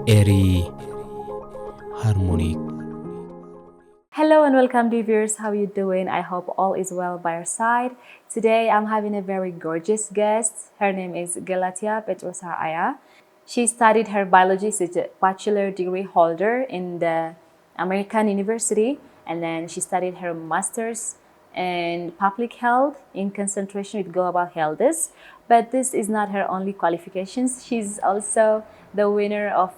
Eri-harmonic. Hello and welcome dear viewers, how are you doing? I hope all is well by your side. Today I'm having a very gorgeous guest. Her name is Galatia ጴጥሮስ Aya. She studied her biology, she's a bachelor degree holder in the American University, and then she studied her master's in public health in concentration with global health. But this is not her only qualifications. She's also the winner of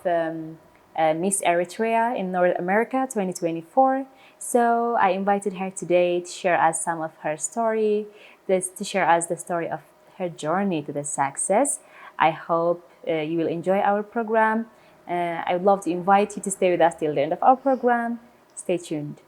Miss Eritrea in North America 2024. So I invited her today to share us some of her story, to share us the story of her journey to the success. I hope you will enjoy our program. I would love to invite you to stay with us till the end of our program. Stay tuned.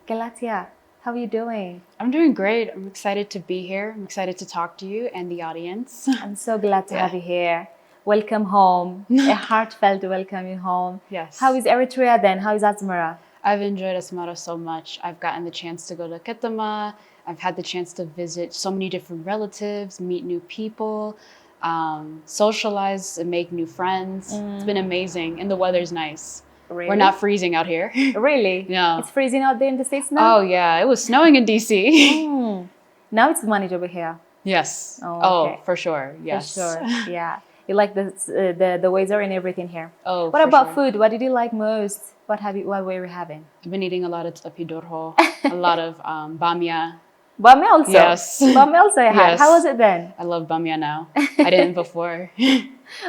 Galatia, how are you doing? I'm doing great. I'm excited to be here. I'm excited to talk to you and the audience. I'm so glad to have you here. Welcome home. A heartfelt welcome you home. Yes. How is Eritrea then? How is Asmara? I've enjoyed Asmara so much. I've gotten the chance to go to Ketama. I've had the chance to visit so many different relatives, meet new people, socialize and make new friends. It's been amazing. And the weather's nice. Really? We're not freezing out here. Really? No. It's freezing out there in the States now? Oh, yeah. It was snowing in DC. Now it's manageable here. Yes. Oh, okay. For sure. Yes. For sure. Yeah. You like the weather and everything here. Oh, what for about sure. food? What did you like most? What were you having? I've been eating a lot of tapidorho, a lot of bamia. Bamia also? Yes. Bamia also I had. Yes. How was it then? I love bamia now. I didn't before.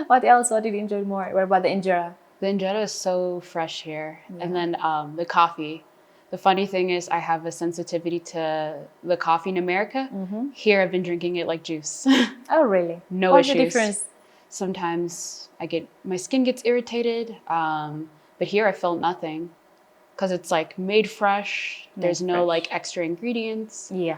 What else? What did you enjoy more? What about the injera? The injera is so fresh here. Yeah. And then the coffee. The funny thing is I have a sensitivity to the coffee in America. Here I've been drinking it like juice. Oh, really? No What's issues. the difference? Sometimes my skin gets irritated, but here I felt nothing because it's like made fresh. There's no like extra ingredients. Yeah.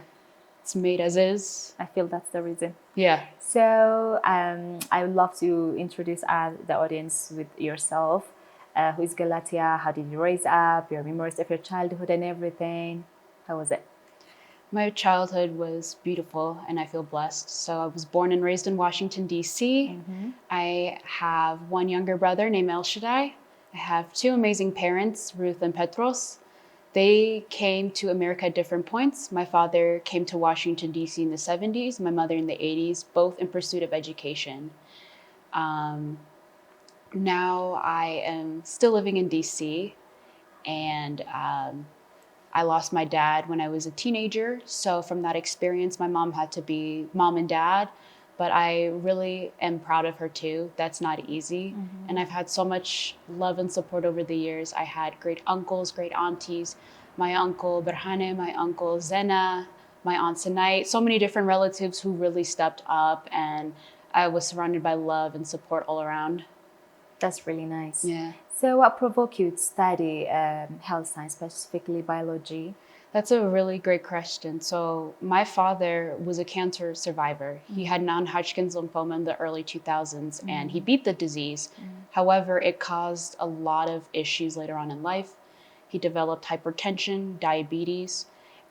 It's made as is. I feel that's the reason. Yeah. So I would love to introduce the audience with yourself. Who is Galatia? How did you raise up? Your memories of your childhood and everything. How was it? My childhood was beautiful and I feel blessed. So I was born and raised in Washington, D.C. I have one younger brother named El Shaddai. I have two amazing parents, Ruth and ጴጥሮስ. They came to America at different points. My father came to Washington, D.C. in the 70s, my mother in the 80s, both in pursuit of education. Now I am still living in D.C. and I lost my dad when I was a teenager. So from that experience, my mom had to be mom and dad, but I really am proud of her too. That's not easy. And I've had so much love and support over the years. I had great uncles, great aunties, my uncle Berhane, my uncle Zena, my aunt Sinai, so many different relatives who really stepped up, and I was surrounded by love and support all around. That's really nice. Yeah. So what provoked you to study health science, specifically biology? That's a really great question. So my father was a cancer survivor. He had non-Hodgkin's lymphoma in the early 2000s and he beat the disease. However, it caused a lot of issues later on in life. He developed hypertension, diabetes,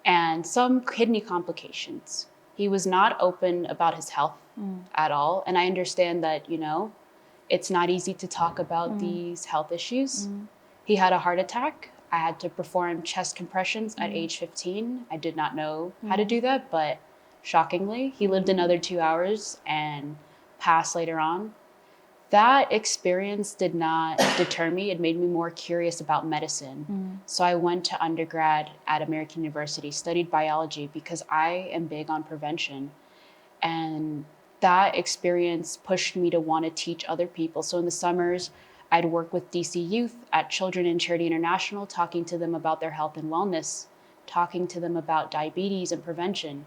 and some kidney complications. He was not open about his health at all. And I understand that, it's not easy to talk about these health issues. He had a heart attack. I had to perform chest compressions at age 15. I did not know how to do that, but shockingly, he lived another 2 hours and passed later on. That experience did not deter me. It made me more curious about medicine. So I went to undergrad at American University, studied biology because I am big on prevention. And that experience pushed me to want to teach other people. So in the summers, I'd work with DC youth at Children in Charity International, talking to them about their health and wellness, talking to them about diabetes and prevention.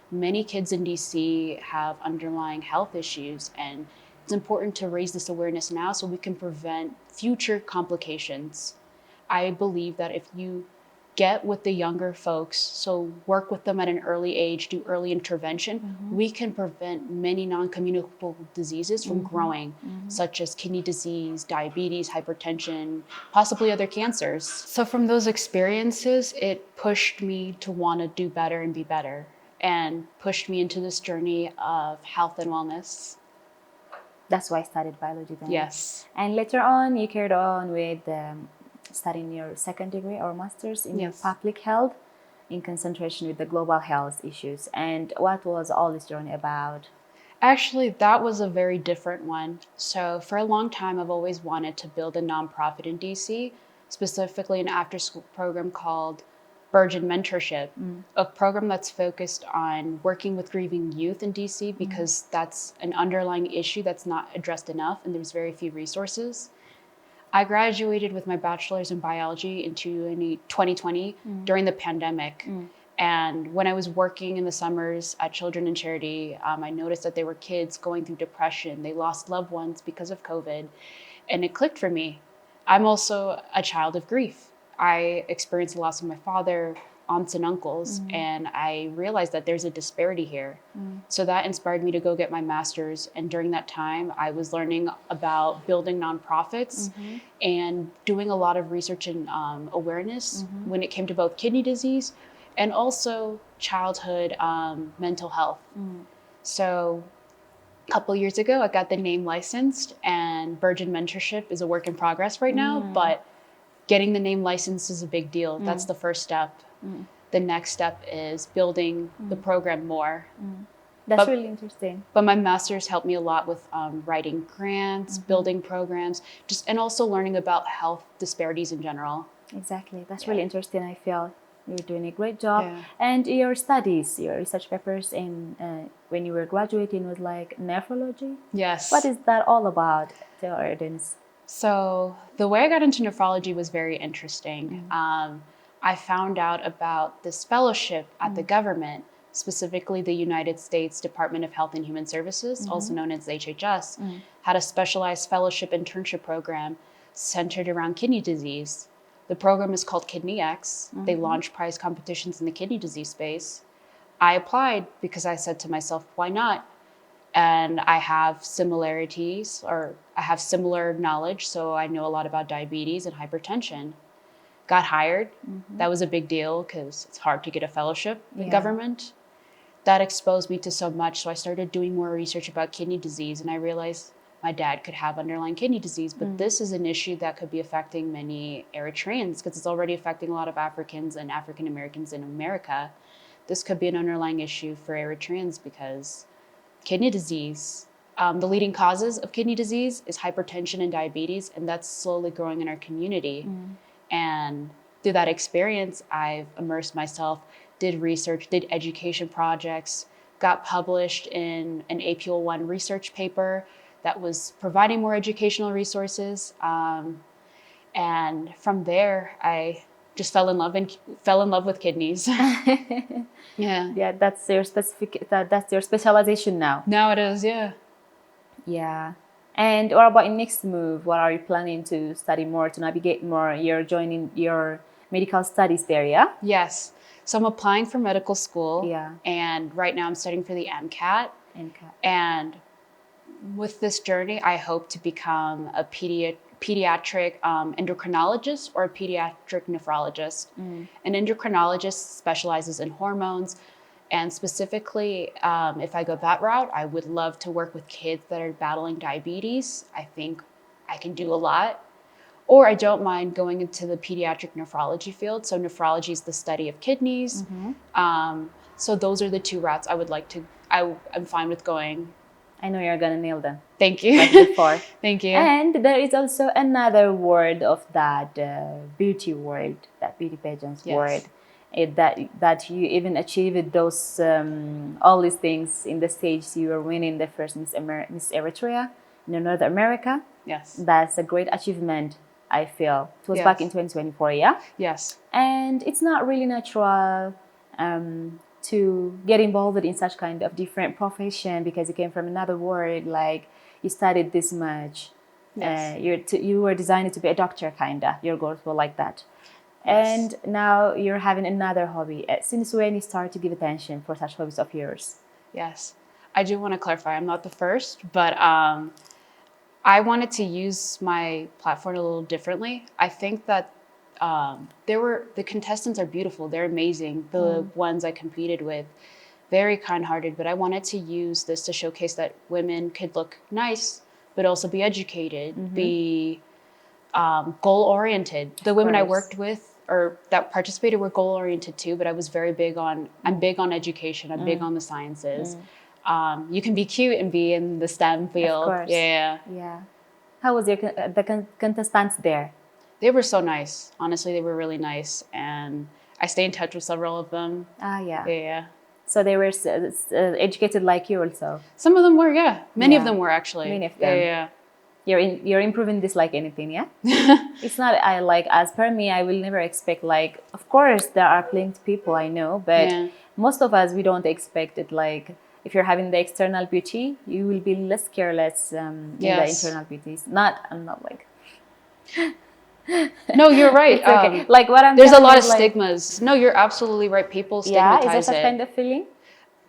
Many kids in DC have underlying health issues, and it's important to raise this awareness now so we can prevent future complications. I believe that if you get with the younger folks, so work with them at an early age, do early intervention, we can prevent many non-communicable diseases from growing, such as kidney disease, diabetes, hypertension, possibly other cancers. So from those experiences, it pushed me to want to do better and be better, and pushed me into this journey of health and wellness. That's why I studied biology then. Yes. And later on, you carried on with studying your second degree or master's in Yes. public health in concentration with the global health issues. And what was all this journey about? Actually, that was a very different one. So for a long time, I've always wanted to build a nonprofit in DC, specifically an after-school program called Virgin Mentorship, a program that's focused on working with grieving youth in DC because that's an underlying issue that's not addressed enough and there's very few resources. I graduated with my bachelor's in biology in 2020 during the pandemic. And when I was working in the summers at Children in Charity, I noticed that there were kids going through depression. They lost loved ones because of COVID. And it clicked for me. I'm also a child of grief. I experienced the loss of my father, aunts and uncles, and I realized that there's a disparity here. So that inspired me to go get my master's. And during that time, I was learning about building nonprofits and doing a lot of research and awareness when it came to both kidney disease and also childhood mental health. So a couple years ago, I got the name licensed, and Virgin Mentorship is a work in progress right now, but getting the name licensed is a big deal. That's the first step. The next step is building the program more. That's really interesting. But my master's helped me a lot with writing grants, building programs, and also learning about health disparities in general. Exactly. That's really interesting. I feel you're doing a great job. Yeah. And your studies, your research papers in when you were graduating was like nephrology? Yes. What is that all about to our audience? So the way I got into nephrology was very interesting. I found out about this fellowship at the government, specifically the United States Department of Health and Human Services, also known as HHS, had a specialized fellowship internship program centered around kidney disease. The program is called Kidney X. They launch prize competitions in the kidney disease space. I applied because I said to myself, why not? And I have similarities, or I have similar knowledge, so I know a lot about diabetes and hypertension. Got hired. That was a big deal because it's hard to get a fellowship in government. That exposed me to so much, so I started doing more research about kidney disease, and I realized my dad could have underlying kidney disease, but this is an issue that could be affecting many Eritreans because it's already affecting a lot of Africans and African Americans in America. This could be an underlying issue for Eritreans because kidney disease, the leading causes of kidney disease is hypertension and diabetes, and that's slowly growing in our community. And through that experience, I've immersed myself, did research, did education projects, got published in an APOL1 research paper that was providing more educational resources. And from there, I just fell in love with kidneys. Yeah, that's your that's your specialization now. Now it is, yeah. Yeah. And what about your next move? What are you planning to study more, to navigate more? You're joining your medical studies there, yeah? Yes. So I'm applying for medical school. Yeah. And right now I'm studying for the MCAT. And with this journey, I hope to become a pediatric endocrinologist or a pediatric nephrologist. An endocrinologist specializes in hormones. And specifically, if I go that route, I would love to work with kids that are battling diabetes. I think I can do a lot. Or I don't mind going into the pediatric nephrology field. So nephrology is the study of kidneys. So those are the two routes I would like to, I'm fine with going. I know you're gonna nail them. Thank you. Like before. Thank you. And there is also another word of that beauty world, that beauty pageants world. That you even achieved those all these things in the stage. You were winning the first Miss Eritrea in North America. Yes. That's a great achievement, I feel. It was back in 2024, yeah? Yes. And it's not really natural to get involved in such kind of different profession because you came from another world, like you studied this much. Yes. You were designed to be a doctor, kinda. Your goals were like that. Yes. And now you're having another hobby. Since when you start to give attention for such hobbies of yours? Yes. I do want to clarify, I'm not the first, but I wanted to use my platform a little differently. I think that the contestants are beautiful. They're amazing. The ones I competed with, very kind-hearted, but I wanted to use this to showcase that women could look nice, but also be educated, be goal-oriented. The women I worked with or that participated were goal-oriented too, but I was very big on, I'm big on education, I'm big on the sciences. You can be cute and be in the STEM field. Of course. Yeah. Yeah. How was the contestants there? They were so nice. Honestly, they were really nice. And I stay in touch with several of them. Ah, yeah. Yeah. So they were educated like you also? Some of them were, yeah. Many of them were actually. Many of them. Yeah. You're improving this like anything, yeah? It's not, as per me, I will never expect like, of course, there are plenty of people I know, but most of us, we don't expect it like, if you're having the external beauty, you will be less careless in the internal beauties. I'm not like... No, you're right. It's okay. Like what I'm there's a lot of like, stigmas. No, you're absolutely right. People stigmatize is that a kind of feeling?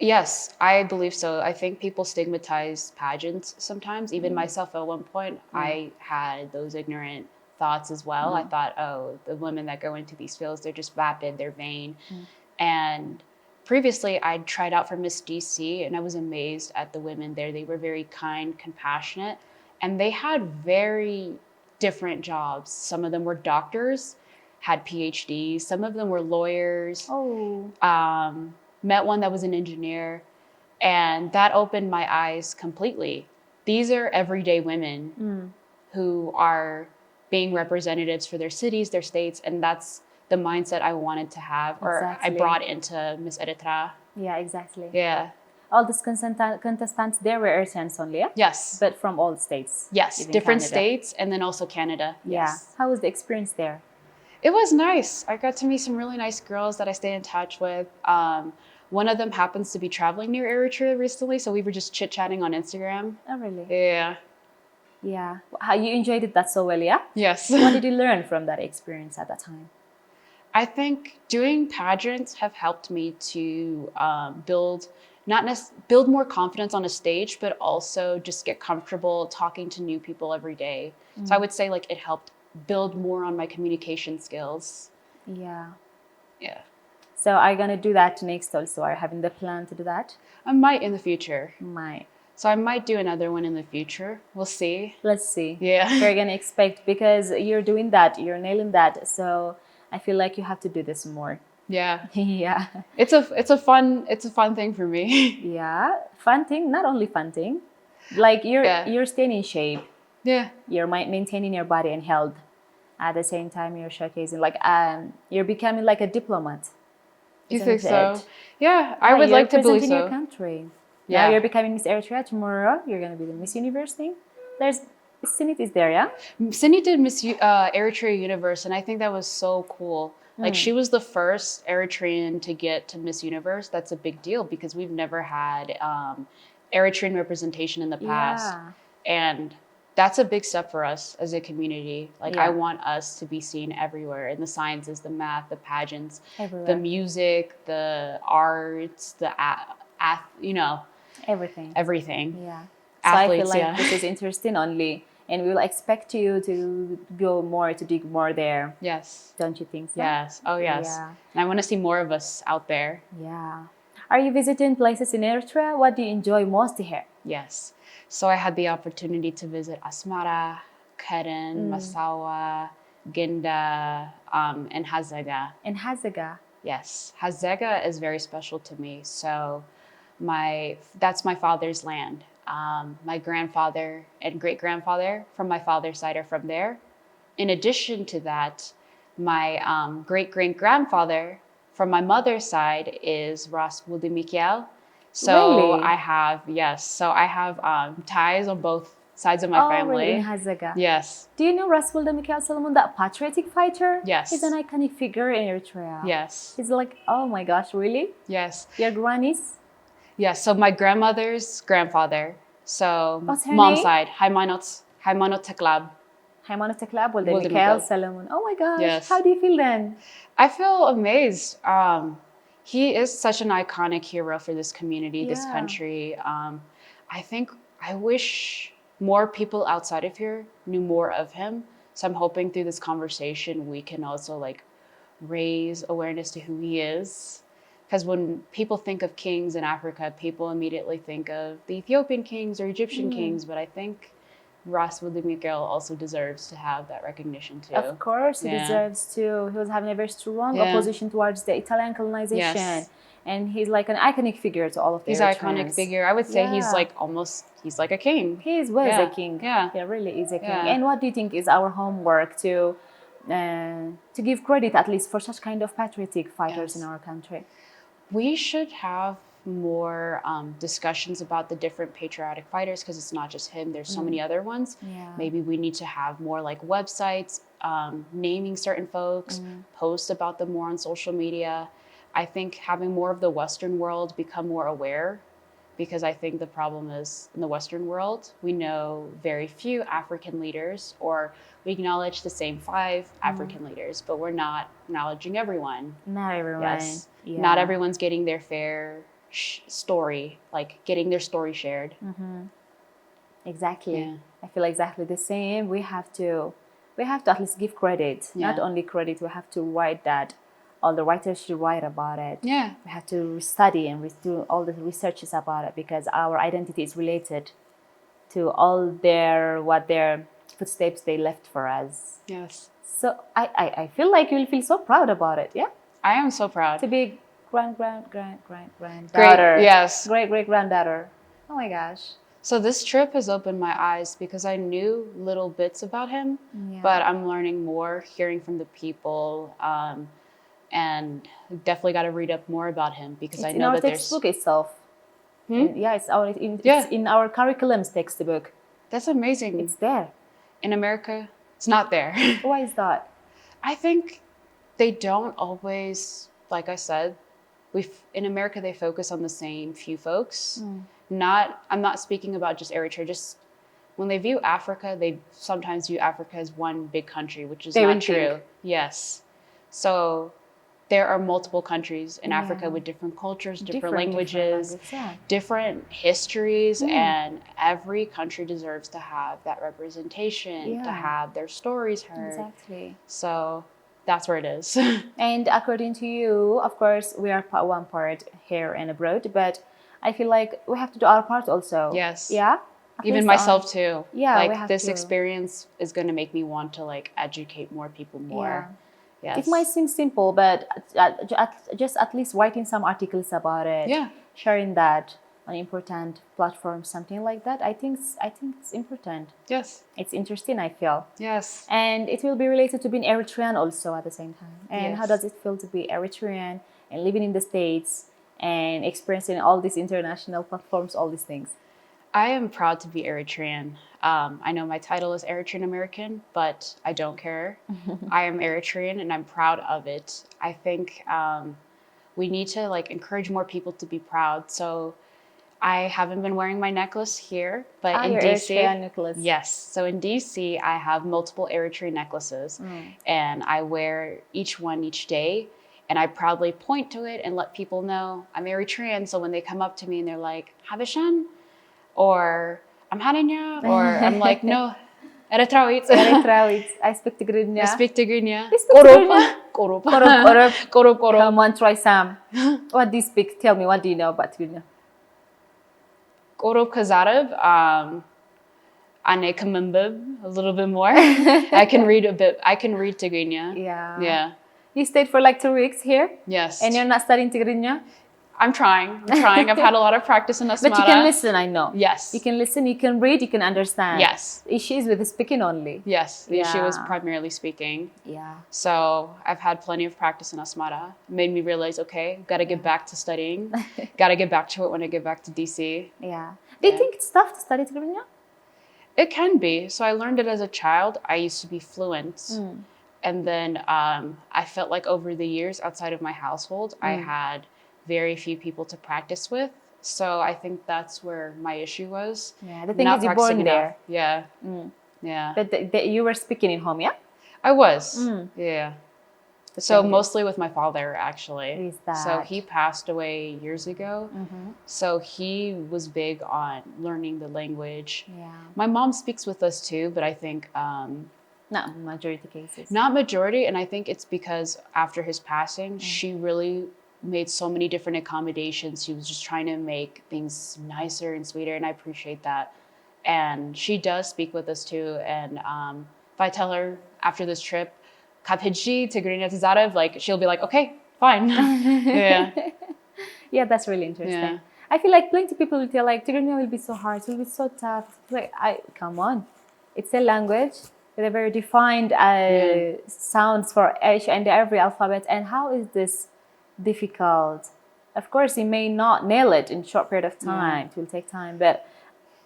Yes, I believe so. I think people stigmatize pageants sometimes. Even myself at one point, I had those ignorant thoughts as well. I thought, oh, the women that go into these fields, they're just vapid, they're vain. And previously, I'd tried out for Miss DC, and I was amazed at the women there. They were very kind, compassionate, and they had very different jobs. Some of them were doctors, had PhDs. Some of them were lawyers. Met one that was an engineer, and that opened my eyes completely. These are everyday women who are being representatives for their cities, their states, and that's the mindset I wanted to have, or I brought into Miss Eritrea. Yeah, exactly. Yeah. All these contestants there were Eritreans only, yeah? Yes. But from all states? Yes, different Canada. states, and then also Canada. Yeah. Yes. How was the experience there? It was nice. I got to meet some really nice girls that I stay in touch with. One of them happens to be traveling near Eritrea recently, so we were just chit-chatting on Instagram. Oh, really? Yeah. Yeah. How you enjoyed it that so well, yeah? Yes. What did you learn from that experience at that time? I think doing pageants have helped me to build more confidence on a stage, but also just get comfortable talking to new people every day. So I would say like it helped build more on my communication skills. Yeah. Yeah. So are you gonna do that next also? Are you having the plan to do that? I might in the future. Might. So I might do another one in the future. We'll see. Let's see. Yeah. We're gonna expect, because you're doing that, you're nailing that. So I feel like you have to do this more. Yeah. Yeah. It's a fun thing for me. Yeah. Fun thing, not only fun thing. Like you're staying in shape. Yeah. You're maintaining your body and health. At the same time, you're showcasing, like, you're becoming like a diplomat. You think so? Yeah, I would like to believe so. You're representing your country. Yeah. Now you're becoming Miss Eritrea. Tomorrow you're gonna be the Miss Universe thing. Sinit is there, yeah? Cindy did Miss Eritrea Universe, and I think that was so cool. Like she was the first Eritrean to get to Miss Universe. That's a big deal because we've never had Eritrean representation in the past. And that's a big step for us as a community. Like I want us to be seen everywhere in the sciences, the math, the pageants, the music, the arts, the everything. Yeah. Athletes, so I feel like this is interesting only, and we will expect you to go more, to dig more there. Yes. Don't you think so? Yes. Oh yes. Yeah. And I want to see more of us out there. Yeah. Are you visiting places in Eritrea? What do you enjoy most here? Yes. So I had the opportunity to visit Asmara, Keren, Massawa, Ginda, and Hazega. In Hazega? Yes. Hazega is very special to me. So that's my father's land. My grandfather and great-grandfather from my father's side are from there. In addition to that, my great-great-grandfather from my mother's side is Ras Wuldi Mikiel. So really? I have ties on both sides of my family. Really? In Hazega? Yes. Do you know Ras Wuldi Mikiel Solomon, that patriotic fighter? Yes. He's an iconic figure in Eritrea. Yes. He's like, oh my gosh, really? Yes. Your grannies? Yes. So my grandmother's grandfather. So What's her mom's name? side, Haymanot Teklab. Haymanot Teklab, Wuldi Wuldi Mikiel Mikiel. Solomon. Oh my gosh. Yes. How do you feel then? I feel amazed. He is such an iconic hero for this community, this country. I wish more people outside of here knew more of him. So I'm hoping through this conversation, we can also raise awareness to who he is. Because when people think of kings in Africa, people immediately think of the Ethiopian kings or Egyptian kings. But I think Ras Miguel also deserves to have that recognition too. Of course, he deserves to. He was having a very strong opposition towards the Italian colonization. Yes. And he's like an iconic figure to all of the He's an iconic figure. I would say he's like he's like a king. He was a king. Yeah. He really is a king. And what do you think is our homework to give credit at least for such kind of patriotic fighters in our country? We should have more discussions about the different patriotic fighters, because it's not just him. There's so many other ones. Maybe we need to have more like websites naming certain folks, post about them more on social media. I think having more of the Western world become more aware, because I think the problem is in the Western world, we know very few African leaders, or we acknowledge the same 5 African leaders, but we're not acknowledging everyone. Not everyone. Yes. Yeah. Not everyone's getting their fair story, like getting their story shared. Exactly. Yeah. I feel exactly the same. We have to at least give credit. Not only credit, we have to write that. All the writers should write about it. Yeah. We have to study and do all the researches about it, because our identity is related to all their footsteps they left for us. Yes. So I feel like you'll feel so proud about it. Yeah. I am so proud to be granddaughter. Great granddaughter. Oh my gosh. So this trip has opened my eyes, because I knew little bits about him, but I'm learning more, hearing from the people. And definitely got to read up more about him, because I know that there's textbook itself. It's in our curriculum's textbook. That's amazing. It's there. In America, it's not there. Why is that? I think they don't always, like I said, in America they focus on the same few folks. I'm not speaking about just Eritrea. Just when they view Africa, they sometimes view Africa as one big country, which is not true. Yes. So there are multiple countries in Africa with different cultures, different languages, different histories, and every country deserves to have that representation, to have their stories heard. Exactly. So that's where it is. And according to you, of course, we are one part here and abroad, but I feel like we have to do our part also. Yes. Yeah? Even myself too. Yeah, like this experience is going to make me want to like educate more people more. Yes. It might seem simple, but just at least writing some articles about it, sharing that on important platforms, something like that. I think it's important. Yes. It's interesting, I feel. Yes. And it will be related to being Eritrean also at the same time. And how does it feel to be Eritrean and living in the States and experiencing all these international platforms, all these things? I am proud to be Eritrean. I know my title is Eritrean American, but I don't care. I am Eritrean and I'm proud of it. I think we need to like encourage more people to be proud. So I haven't been wearing my necklace here, but in DC, Eritrean necklace. Yes. So in DC, I have multiple Eritrean necklaces, and I wear each one each day. And I proudly point to it and let people know I'm Eritrean. So when they come up to me and they're like, Habeshan, or I'm Haninya, or I'm like, no, Eritrean. I speak Tigrinya. I speak Tigrinya. Korob. Come on, try some. What do you speak? Tell me, what do you know about Tigrinya? Korob Kazarab. Ane Kamambib, a little bit more. I can read a bit. I can read Tigrinya. Yeah. You stayed for like 2 weeks here? Yes. And you're not studying Tigrinya? I'm trying. I've had a lot of practice in Asmara. But you can listen, I know. Yes. You can listen, you can read, you can understand. Yes. The issue is with the speaking only. Yes. The issue was primarily speaking. Yeah. So I've had plenty of practice in Asmara. Made me realize, okay, got to get back to studying. Got to get back to it when I get back to DC. Yeah. Do you think it's tough to study Tigrinya? It can be. So I learned it as a child. I used to be fluent. And then I felt like over the years outside of my household, I had very few people to practice with. So I think that's where my issue was. Yeah, the thing is you're born there. Yeah. Yeah. But you were speaking in home, yeah? I was. Yeah. So mostly with my father, actually. Who is that? So he passed away years ago. So he was big on learning the language. Yeah. My mom speaks with us too, but I think... not majority cases. Not majority, and I think it's because after his passing, she really made so many different accommodations. She was just trying to make things nicer and sweeter, and I appreciate that. and she does speak with us too. And if I tell her after this trip, "Kapidji Tigrinya Tizarev," like she'll be like, "Okay, fine." Yeah. Yeah, that's really interesting. Yeah. I feel like plenty of people will tell like Tigrinya will be so hard, it will be so tough. Like, come on, it's a language with a very defined sounds for each and every alphabet. And how is this difficult? Of course, you may not nail it in a short period of time. It will take time, but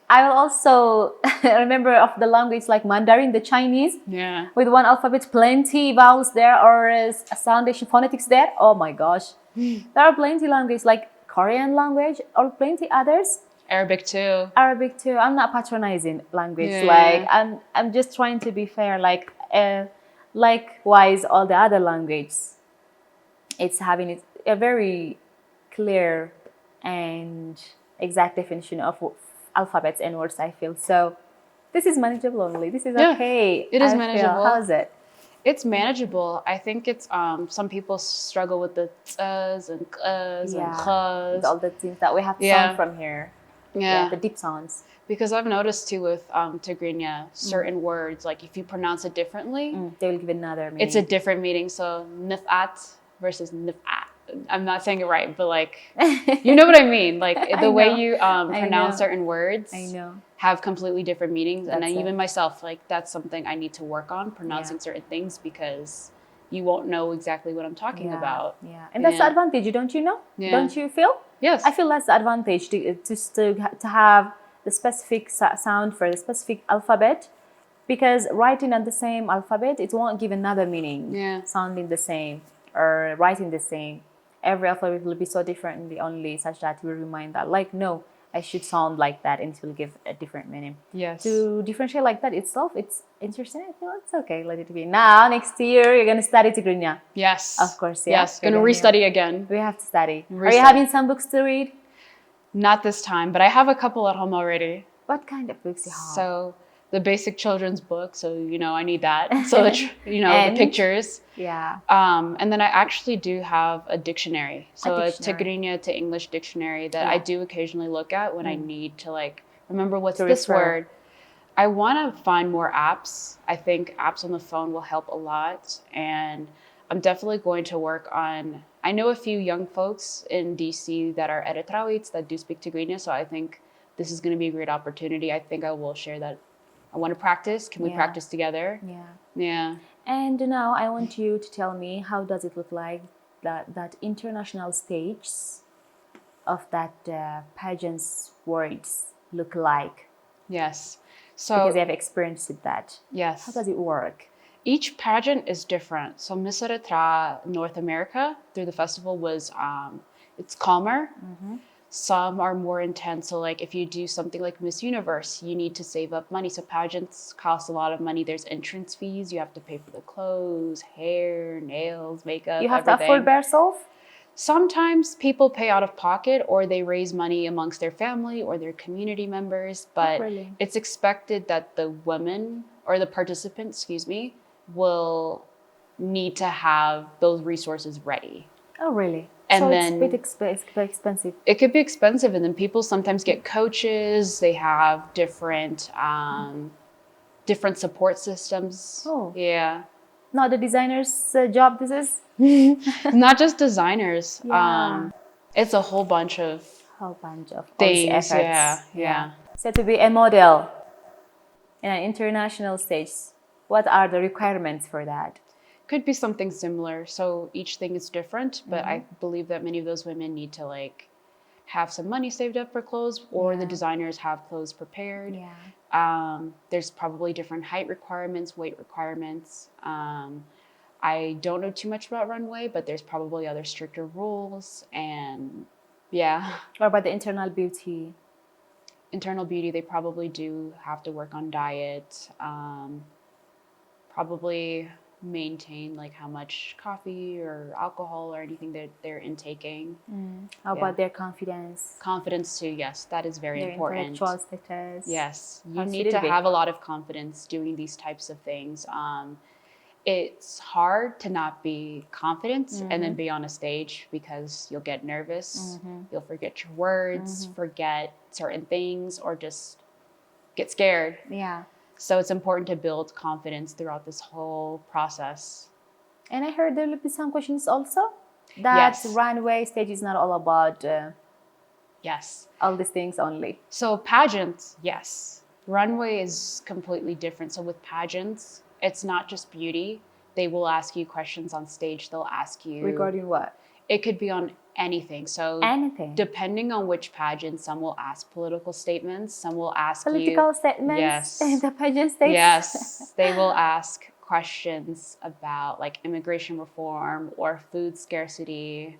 I will also remember of the language like Mandarin, the Chinese. Yeah. With one alphabet, plenty vowels there or soundation phonetics there. Oh my gosh. There are plenty languages like Korean language or plenty others. Arabic too. Arabic too. I'm not patronizing language. Yeah. Like I'm just trying to be fair. Like likewise, all the other languages, it's having a very clear and exact definition of alphabets and words. I feel so. This is manageable only. This is okay. It is manageable. How's it? It's manageable. I think it's some people struggle with the t's and k's and kh's. All the things that we have to sound from here. Yeah, the deep sounds. Because I've noticed too with Tigrinya, certain words, like if you pronounce it differently, they will give another meaning. It's a different meaning. So nif'at versus nif'at. I'm not saying it right, but like, you know what I mean? Like the way you pronounce certain words have completely different meanings. And then even myself, like that's something I need to work on, pronouncing certain things, because you won't know exactly what I'm talking about. Yeah, and that's the advantage, don't you know? Yeah. Don't you feel? Yes. I feel that's the advantage to have the specific sound for the specific alphabet, because writing on the same alphabet, it won't give another meaning. Sounding the same or writing the same. Every alphabet will be so differently only such that you will remind that like, no, I should sound like that, and it will give a different meaning. Yes. To differentiate like that itself, it's interesting. I feel it's okay. Let it be. Now, next year, you're going to study Tigrinya. Yes. Of course, yeah. Yes, going to restudy again. We have to study. Are you having some books to read? Not this time, but I have a couple at home already. What kind of books you have? So the basic children's book, so I need that. So the the pictures. Yeah. And then I actually do have a dictionary. So a Tigrinya to English dictionary that I do occasionally look at when I need to like remember what's this word. I want to find more apps. I think apps on the phone will help a lot, and I'm definitely going to work on. I know a few young folks in DC that are Eritreans that do speak Tigrinya, so I think this is going to be a great opportunity. I think I will share that. I want to practice. Can we practice together? Yeah. And now I want you to tell me, how does it look like that international stage of that pageant's words look like? Yes. So because you have experience with that. Yes. How does it work? Each pageant is different. So Miss Eritrea North America through the festival was it's calmer. Some are more intense. So like if you do something like Miss Universe, you need to save up money. So pageants cost a lot of money. There's entrance fees. You have to pay for the clothes, hair, nails, makeup, You have everything. to afford by yourself? Sometimes people pay out of pocket, or they raise money amongst their family or their community members. But it's expected that the women or the participants, will need to have those resources ready. Oh, really? And so then it's very expensive. It could be expensive, and then people sometimes get coaches. They have different support systems. Oh, yeah. Not the designer's job. This is not just designers. It's a whole bunch of things. Yeah. So to be a model in an international stage, what are the requirements for that? Could be something similar. So each thing is different, but I believe that many of those women need to like have some money saved up for clothes, or the designers have clothes prepared. There's probably different height requirements, weight requirements. I don't know too much about runway, but there's probably other stricter rules. And What about the internal beauty? Internal beauty, they probably do have to work on diet. Probably maintain like how much coffee or alcohol or anything that they're intaking. How about their confidence? Confidence too, yes, that is very important. Intellectual status. Yes, you need to have a lot of confidence doing these types of things. It's hard to not be confident and then be on a stage, because you'll get nervous, you'll forget your words, forget certain things, or just get scared. Yeah. So it's important to build confidence throughout this whole process. And I heard there will be some questions also. That Yes. runway stage is not all about Yes. all these things only. So pageants, yes. Runway is completely different. So with pageants, it's not just beauty. They will ask you questions on stage. They'll ask you... Regarding what? It could be on anything. So Anything. depending on which pageant, some will ask political statements. Some will ask Political statements Yes. in the pageant stage? Yes. They will ask questions about like immigration reform or food scarcity.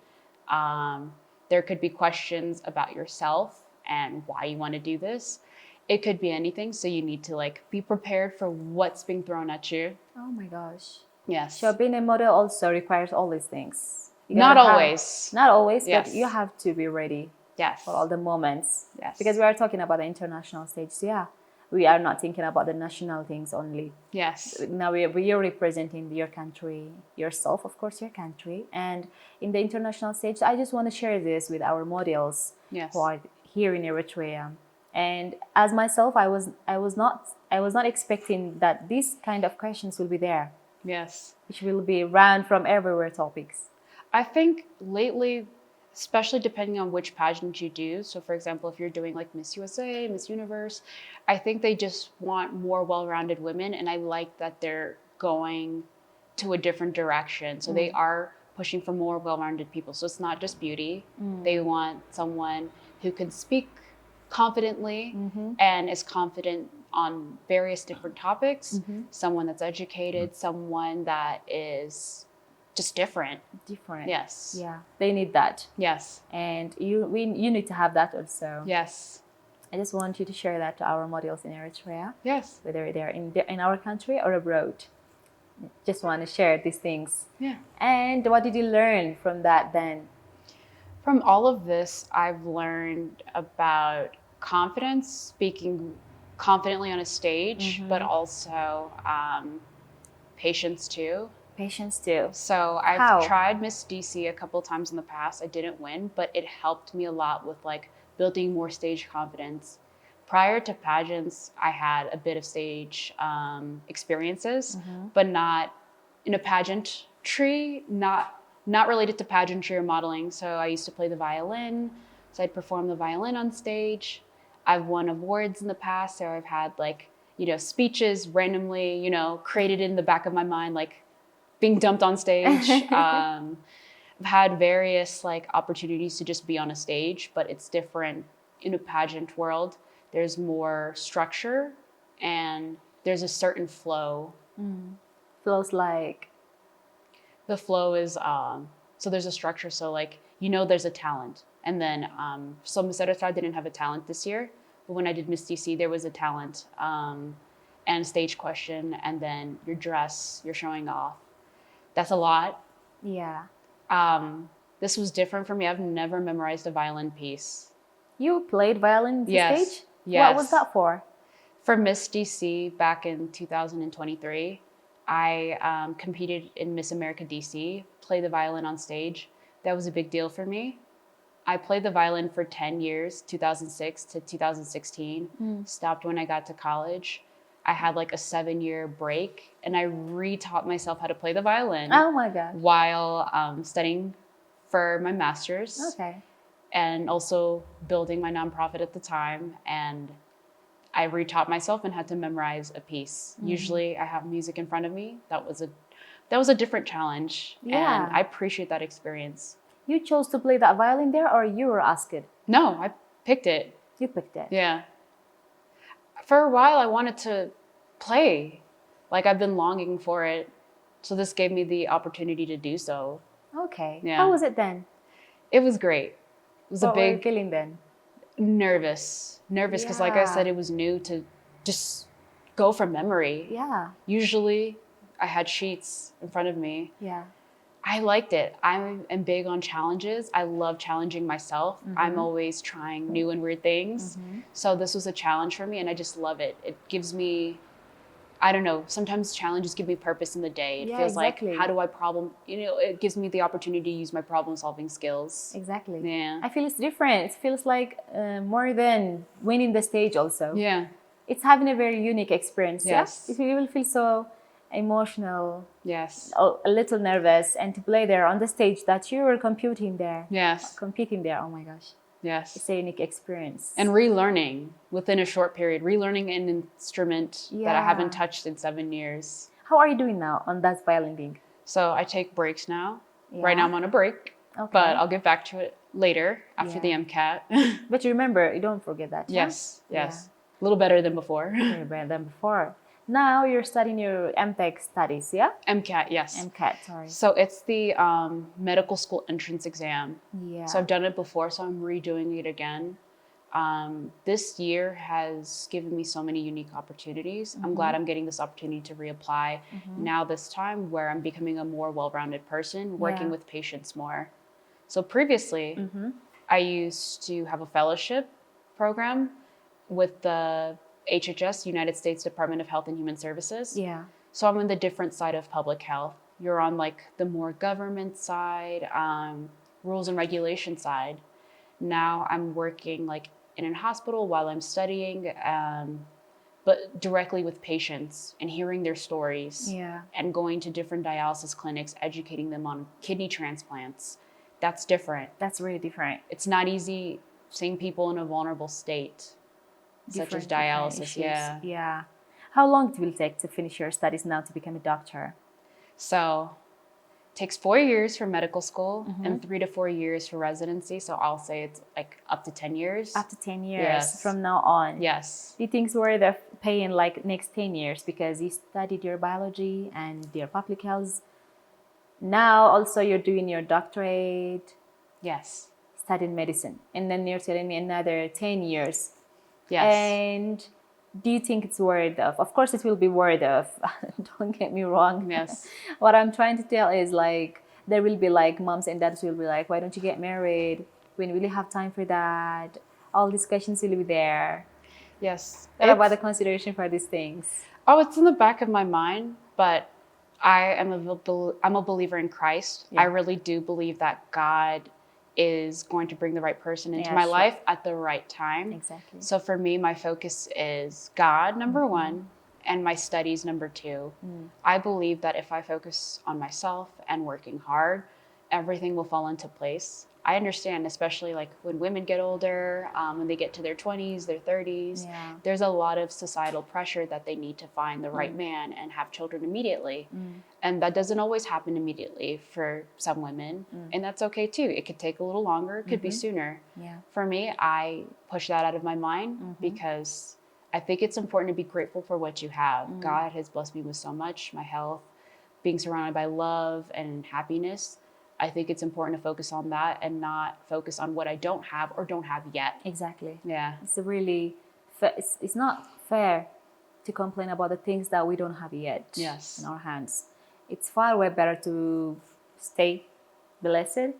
There could be questions about yourself and why you want to do this. It could be anything. So you need to like be prepared for what's being thrown at you. Oh my gosh. Yes. So being a model also requires all these things. Not always. Not always, Yes. but you have to be ready Yes. for all the moments. Yes. Because we are talking about the international stage. So yeah, we are not thinking about the national things only. Yes. Now we are representing your country, yourself, of course, your country. And in the international stage, I just want to share this with our models Yes. who are here in Eritrea. And as myself, I was not expecting that these kind of questions will be there, Yes. which will be round from everywhere topics. I think lately, especially depending on which pageant you do. So for example, if you're doing like Miss USA, Miss Universe, I think they just want more well-rounded women. And I like that they're going to a different direction. So they are pushing for more well-rounded people. So it's not just beauty. They want someone who can speak confidently and is confident on various different topics. Someone that's educated, someone that is just different. Different. Yes. Yeah, they need that. Yes. And you need to have that also. Yes. I just want you to share that to our models in Eritrea, Yes. whether they're in our country or abroad. Just want to share these things. Yeah. And what did you learn from that then? From all of this, I've learned about confidence, speaking confidently on a stage, but also patience too. Patience too. So I've How? tried Miss DC a couple times in the past. I didn't win, but it helped me a lot with like building more stage confidence. Prior to pageants, I had a bit of stage experiences, but not in a pageantry, not related to pageantry or modeling. So I used to play the violin, so I'd perform the violin on stage. I've won awards in the past, so I've had like, speeches randomly, created in the back of my mind, like being dumped on stage. I've had various like opportunities to just be on a stage, but it's different in a pageant world. There's more structure and there's a certain flow. Feels like The flow is, so there's a structure. So like, there's a talent. And then, so Miss Eritrea didn't have a talent this year, but when I did Miss DC, there was a talent and stage question. And then your dress, you're showing off. That's a lot. yeah. This was different for me. I've never memorized a violin piece. You played violin on the Yes. stage? Yes. What was that for? For Miss DC back in 2023, I competed in Miss America DC, played the violin on stage. That was a big deal for me. I played the violin for 10 years, 2006 to 2016, stopped when I got to college. I had like a 7-year break and I re-taught myself how to play the violin Oh my God. while studying for my master's. Okay. And also building my nonprofit at the time. And I re-taught myself and had to memorize a piece. Usually I have music in front of me. That was a different challenge. Yeah. And I appreciate that experience. You chose to play that violin there, or you were asked? No, I picked it. You picked it. Yeah. For a while I wanted to play. Like I've been longing for it. So this gave me the opportunity to do so. Okay. Yeah. How was it then? It was great. It was What a were you big feeling then? nervous because like I Yeah. said, it was new to just go from memory. Yeah. Usually I had sheets in front of me. Yeah. I liked it. I am big on challenges. I love challenging myself. I'm always trying new and weird things. So this was a challenge for me and I just love it. It gives me, I don't know, sometimes challenges give me purpose in the day. It Yeah, feels exactly. like, how do I it gives me the opportunity to use my problem solving skills. Exactly. Yeah. I feel it's different. It feels like more than winning the stage also. Yeah. it's having a very unique experience. Yes. Yeah? You will feel so emotional, Yes. a little nervous, and to play there on the stage that you were competing there. Yes. Competing there. Oh my gosh. Yes. It's a unique experience. And relearning within a short period, relearning an instrument that I haven't touched in 7 years. How are you doing now on that violin thing? So I take breaks now. Yeah. Right now I'm on a break, Okay. but I'll get back to it later after the MCAT. But you remember, you don't forget that. Yes, yes. A little better than before. Very better than before. Now you're studying your MTech studies, yeah? MCAT, yes. MCAT, sorry. So it's the medical school entrance exam. Yeah. So I've done it before, so I'm redoing it again. This year has given me so many unique opportunities. I'm glad I'm getting this opportunity to reapply now this time where I'm becoming a more well-rounded person, working with patients more. So previously, I used to have a fellowship program with the HHS, United States Department of Health and Human Services. Yeah. So I'm on the different side of public health. You're on like the more government side, rules and regulation side. Now I'm working like in a hospital while I'm studying, but directly with patients and hearing their stories and going to different dialysis clinics, educating them on kidney transplants. That's different. That's really different. It's not easy seeing people in a vulnerable state, such as dialysis. Yeah. Yeah. How long it will take to finish your studies now to become a doctor? So it takes 4 years for medical school and 3 to 4 years for residency. So I'll say it's like up to 10 years. Up to 10 years Yes. from now on. Yes. Do you think it's worth of paying like next 10 years because you studied your biology and your public health? Now also you're doing your doctorate, Yes. studying medicine, and then you're telling me another 10 years. Yes. And do you think it's worth of? Of course it will be worth of. Don't get me wrong. Yes. What I'm trying to tell is like there will be like moms and dads will be like, why don't you get married? We really have time for that. All these questions will be there. Yes. What about the consideration for these things? Oh, it's in the back of my mind, but I'm a believer in Christ. Yeah. I really do believe that God is going to bring the right person into my life at the right time. Exactly. So for me, my focus is God, number one, and my studies, number two. I believe that if I focus on myself and working hard, everything will fall into place. I understand, especially like when women get older, when they get to their 20s, their 30s, there's a lot of societal pressure that they need to find the right man and have children immediately. And that doesn't always happen immediately for some women. And that's okay too. It could take a little longer, it could be sooner. For me, I push that out of my mind because I think it's important to be grateful for what you have. God has blessed me with so much, my health, being surrounded by love and happiness. I think it's important to focus on that and not focus on what I don't have or don't have yet. Exactly. Yeah. It's really, it's not fair to complain about the things that we don't have yet in our hands. It's far way better to stay blessed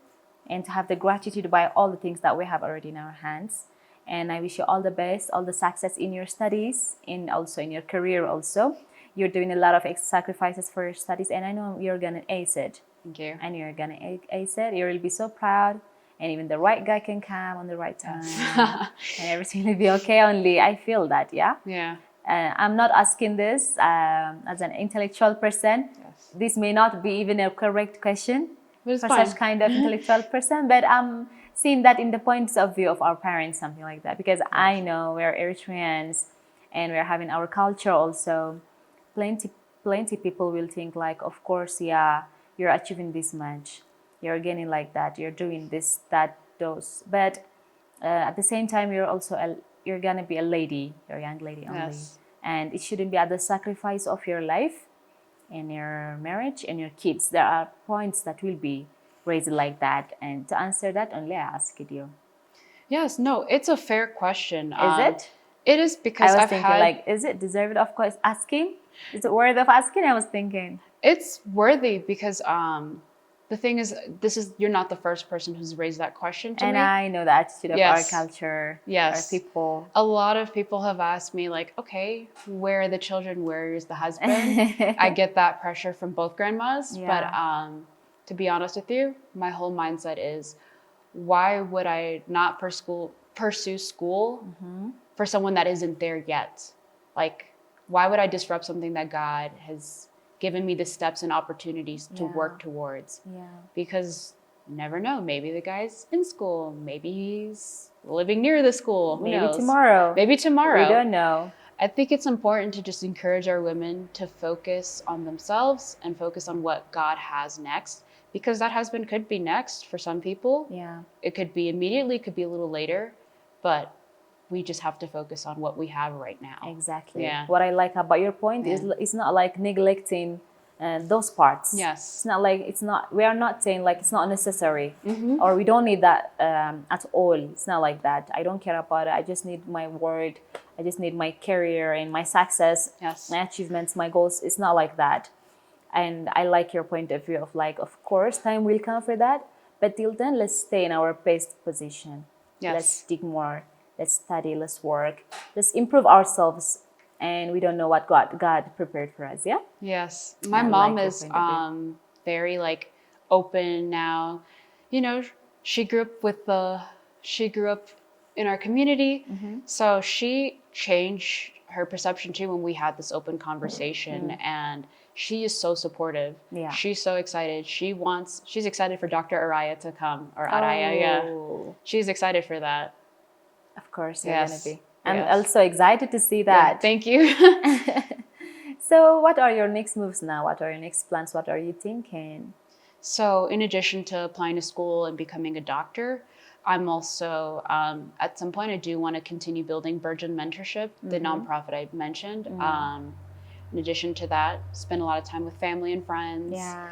and to have the gratitude by all the things that we have already in our hands. And I wish you all the best, all the success in your studies and also in your career also. You're doing a lot of sacrifices for your studies and I know you're going to ace it. Thank you. And you're going to ace it. You will be so proud. And even the right guy can come on the right time. And everything will be okay only. I feel that, yeah? Yeah. I'm not asking this as an intellectual person. Yes. This may not be even a correct question But for fine. such kind of intellectual person. But I'm seeing that in the points of view of our parents, something like that. Because I know we're Eritreans and we're having our culture also. Plenty people will think like, of course, yeah, you're achieving this much. You're gaining like that. You're doing this, that, those. But at the same time, you're also you're gonna be a lady. You're a young lady only. Yes. And it shouldn't be at the sacrifice of your life and your marriage and your kids. There are points that will be raised like that. And to answer that, only I asked you. Yes, no, it's a fair question. Is it? It is because I was I've thinking had... like, is it deserved of course asking? Is it worth of asking? I was thinking. It's worthy because the thing is, you're not the first person who's raised that question to me. And I know the attitude of our culture, our people. A lot of people have asked me like, okay, where are the children? Where is the husband? I get that pressure from both grandmas. Yeah. But to be honest with you, my whole mindset is, why would I not pursue school for someone that isn't there yet? Like, why would I disrupt something that God has given me the steps and opportunities to work towards? Yeah. Because you never know. Maybe the guy's in school. Maybe he's living near the school. Who knows? Tomorrow. Maybe tomorrow. We don't know. I think it's important to just encourage our women to focus on themselves and focus on what God has next, because that husband could be next for some people. Yeah. It could be immediately, it could be a little later, but we just have to focus on what we have right now. Exactly. Yeah. What I like about your point is it's not like neglecting those parts. Yes. It's not like we are not saying like it's not necessary or we don't need that at all. It's not like that. I don't care about it. I just need my word. I just need my career and my success, my achievements, my goals. It's not like that. And I like your point of view of like, of course, time will come for that. But till then, let's stay in our best position. Yes. Let's dig more. Let's study. Let's work. Let's improve ourselves. And we don't know what God prepared for us. Yeah. Yes. My mom is very like open now. You know, she grew up in our community. So she changed her perception too when we had this open conversation, and she is so supportive. Yeah. She's so excited. She's excited for Dr. Araya to come, or Araya, yeah. She's excited for that. Of course, you're gonna be. I'm also excited to see that. Yeah, thank you. So what are your next moves now? What are your next plans? What are you thinking? So in addition to applying to school and becoming a doctor, I'm also, at some point, I do want to continue building Virgin Mentorship, the nonprofit I mentioned. In addition to that, spend a lot of time with family and friends. Yeah.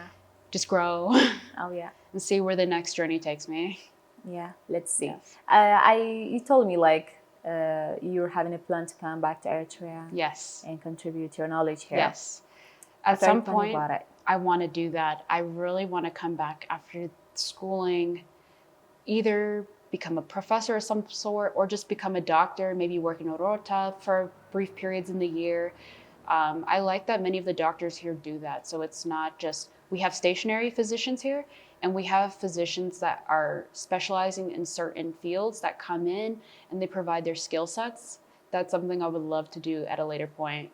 Just grow. Oh, yeah. And see where the next journey takes me. Yeah, let's see. Yes. You told me like you're having a plan to come back to Eritrea. Yes. And contribute your knowledge here. Yes. At some point, I want to do that. I really want to come back after schooling, either become a professor of some sort or just become a doctor, maybe work in Orota for brief periods in the year. I like that many of the doctors here do that. So it's not just, we have stationary physicians here, and we have physicians that are specializing in certain fields that come in and they provide their skill sets. That's something I would love to do at a later point.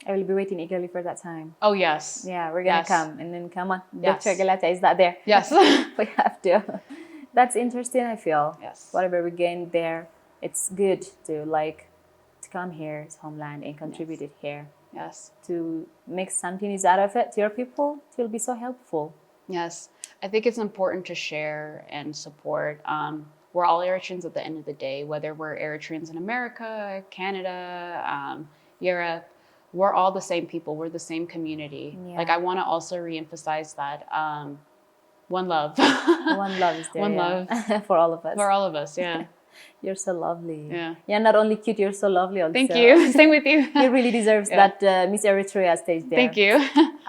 I will be waiting eagerly for that time. Oh, yes. Yeah, we're going to come. And then come on. Yes. Dr. Galatia is not there. Yes. We have to. That's interesting, I feel. Yes. Whatever we gain there, it's good to come here to homeland and contribute it here. Yes. To make something is out of it to your people, it will be so helpful. Yes. I think it's important to share and support. We're all Eritreans at the end of the day, whether we're Eritreans in America, Canada, Europe. We're all the same people. We're the same community. Yeah. Like, I want to also reemphasize that one love. One love is there. One love. For all of us. For all of us, yeah. You're so lovely. Yeah. You're not only cute, you're so lovely also. Thank you. Same with you. You really deserve that Miss Eritrea stage there. Thank you.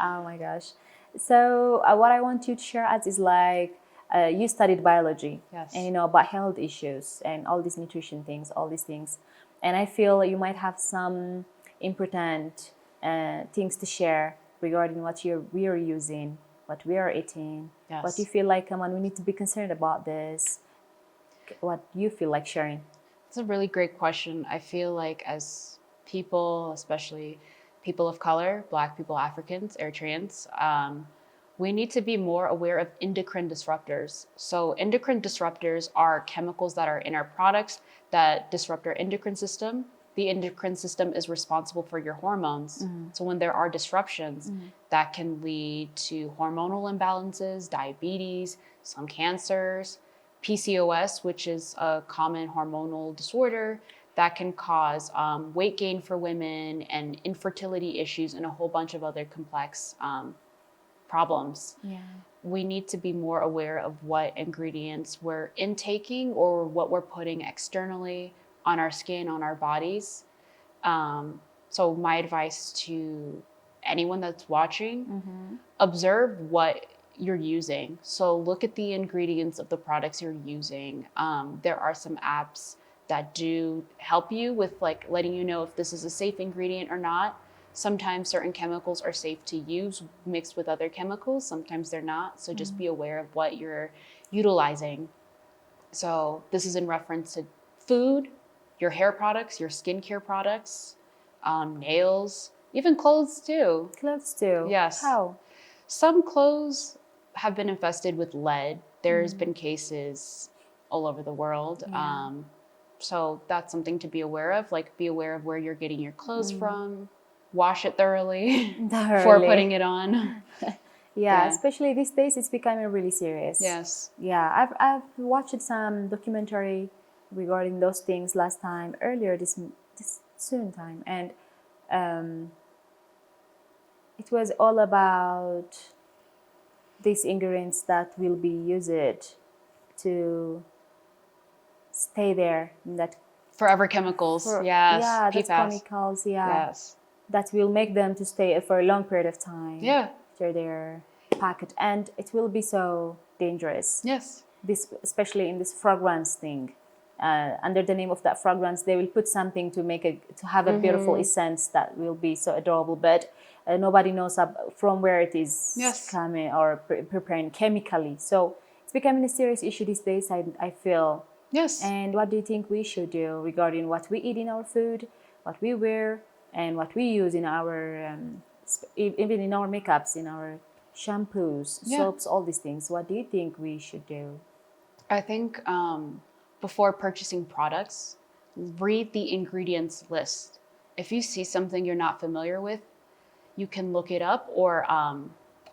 Oh my gosh. So what I want you to share us is like, you studied biology. Yes. And you know about health issues and all these nutrition things, all these things. And I feel you might have some important things to share regarding what we are using, what we are eating, what you feel like, come on, we need to be concerned about this. What you feel like sharing? It's a really great question. I feel like as people, especially people of color, Black people, Africans, Eritreans, we need to be more aware of endocrine disruptors. So endocrine disruptors are chemicals that are in our products that disrupt our endocrine system. The endocrine system is responsible for your hormones. So when there are disruptions, that can lead to hormonal imbalances, diabetes, some cancers, PCOS, which is a common hormonal disorder that can cause weight gain for women and infertility issues and a whole bunch of other complex problems. Yeah. We need to be more aware of what ingredients we're intaking or what we're putting externally on our skin, on our bodies. So my advice to anyone that's watching, observe what you're using. So look at the ingredients of the products you're using. There are some apps that do help you with like letting you know if this is a safe ingredient or not. Sometimes certain chemicals are safe to use mixed with other chemicals. Sometimes they're not. So just be aware of what you're utilizing. So this is in reference to food, your hair products, your skincare products, nails, even clothes too. Clothes too? Yes. How? Some clothes have been infested with lead. There's been cases all over the world. Yeah. So that's something to be aware of. Like, be aware of where you're getting your clothes from. Wash it thoroughly before putting it on. Yeah, especially these days, it's becoming really serious. Yes. Yeah, I've watched some documentary regarding those things earlier this soon time, and it was all about these ingredients that will be used to stay there in that Forever chemicals. Yes. Yeah, that's PFAS. chemicals. Yeah. Yes. That will make them to stay for a long period of time. Yeah. After their packet, and it will be so dangerous. Yes. This, especially in this fragrance thing. Under the name of that fragrance, they will put something to make it to have a beautiful essence that will be so adorable, but nobody knows from where it is coming or preparing chemically. So it's becoming a serious issue these days, I feel. Yes. And what do you think we should do regarding what we eat in our food, what we wear, and what we use in our even in our makeups, in our shampoos, soaps, all these things? What do you think we should do? I think before purchasing products, read the ingredients list. If you see something you're not familiar with, you can look it up. Or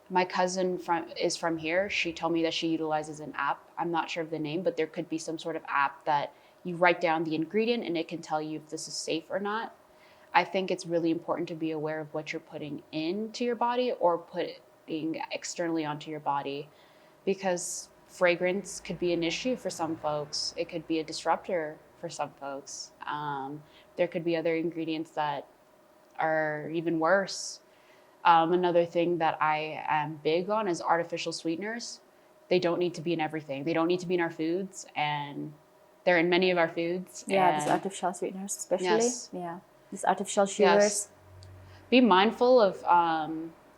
my cousin is from here. She told me that she utilizes an app. I'm not sure of the name, but there could be some sort of app that you write down the ingredient and it can tell you if this is safe or not. I think it's really important to be aware of what you're putting into your body or putting externally onto your body, because fragrance could be an issue for some folks. It could be a disruptor for some folks. There could be other ingredients that are even worse. Another thing that I am big on is artificial sweeteners. They don't need to be in everything. They don't need to be in our foods, and they're in many of our foods. Yeah, these artificial sweeteners especially. Yes. Yeah, these artificial sugars. Yes. Be mindful of